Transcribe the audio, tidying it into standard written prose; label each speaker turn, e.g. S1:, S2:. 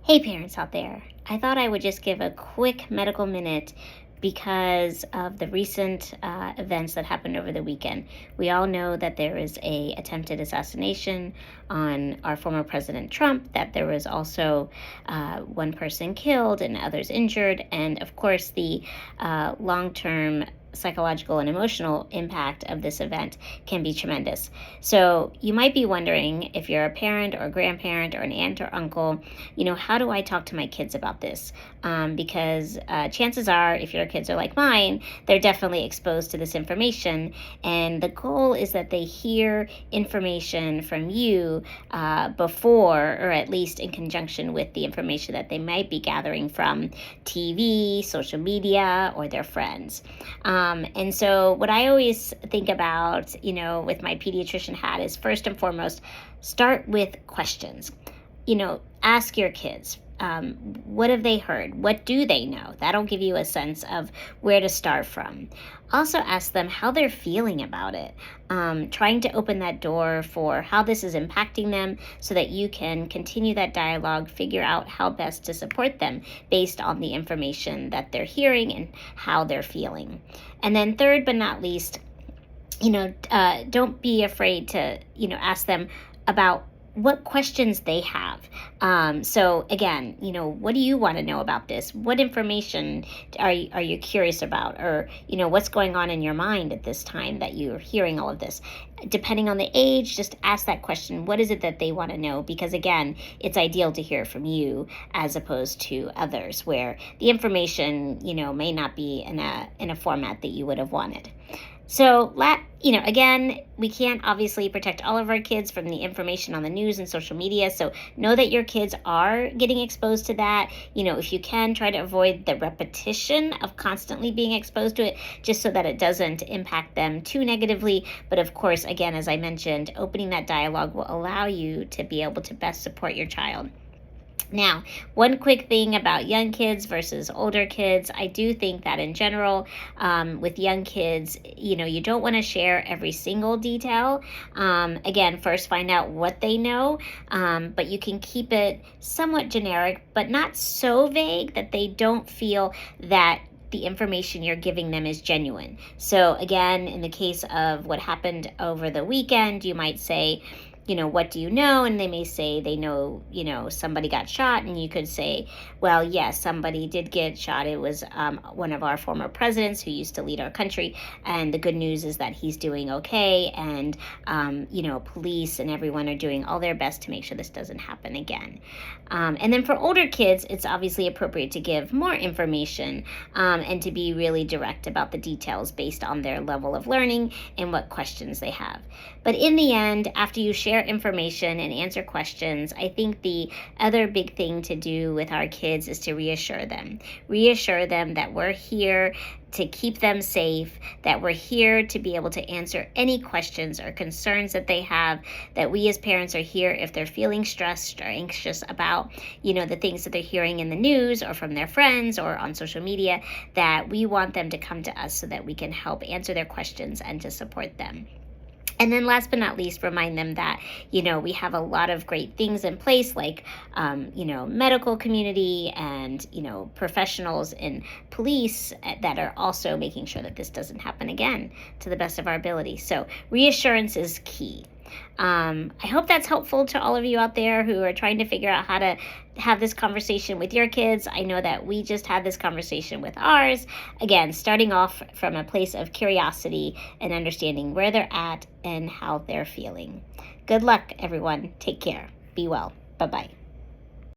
S1: Hey, parents out there. I thought I would just give a quick medical minute because of the recent events that happened over the weekend. We all know that there is a attempted assassination on our former President Trump, that there was also one person killed and others injured, and of course the long-term psychological and emotional impact of this event can be tremendous. So you might be wondering, if you're a parent or a grandparent or an aunt or uncle, how do I talk to my kids about this? Because chances are, if your kids are like mine, they're definitely exposed to this information. And the goal is that they hear information from you before, or at least in conjunction with the information that they might be gathering from TV, social media, or their friends. And so what I always think about, with my pediatrician hat is, first and foremost, start with questions. Ask your kids, what have they heard? What do they know? That'll give you a sense of where to start from. Also ask them how they're feeling about it, trying to open that door for how this is impacting them so that you can continue that dialogue, figure out how best to support them based on the information that they're hearing and how they're feeling. And then third but not least, don't be afraid to, ask them about what questions they have. So again, what do you want to know about this? What information are you curious about? Or, what's going on in your mind at this time that you're hearing all of this? Depending on the age, just ask that question. What is it that they want to know? Because again, it's ideal to hear from you as opposed to others where the information, may not be in a format that you would have wanted. So, again, we can't obviously protect all of our kids from the information on the news and social media. So know that your kids are getting exposed to that. If you can, try to avoid the repetition of constantly being exposed to it, just so that it doesn't impact them too negatively. But of course, again, as I mentioned, opening that dialogue will allow you to be able to best support your child. Now, one quick thing about young kids versus older kids. I do think that in general, with young kids, you don't want to share every single detail. Again, first find out what they know, but you can keep it somewhat generic, but not so vague that they don't feel that the information you're giving them is genuine. So again, in the case of what happened over the weekend, you might say, what do you know? And they may say they know, somebody got shot. And you could say, well, yes, somebody did get shot. It was one of our former presidents who used to lead our country. And the good news is that he's doing okay. And, police and everyone are doing all their best to make sure this doesn't happen again. And then for older kids, it's obviously appropriate to give more information and to be really direct about the details based on their level of learning and what questions they have. But in the end, after you share information and answer questions, I think the other big thing to do with our kids is to reassure them. Reassure them that we're here to keep them safe, that we're here to be able to answer any questions or concerns that they have, that we as parents are here if they're feeling stressed or anxious about, the things that they're hearing in the news or from their friends or on social media, that we want them to come to us so that we can help answer their questions and to support them. And then last but not least, remind them that, we have a lot of great things in place, like, medical community and, professionals in police that are also making sure that this doesn't happen again to the best of our ability. So reassurance is key. I hope that's helpful to all of you out there who are trying to figure out how to have this conversation with your kids. I know that we just had this conversation with ours. Again, starting off from a place of curiosity and understanding where they're at and how they're feeling. Good luck, everyone. Take care. Be well. Bye-bye.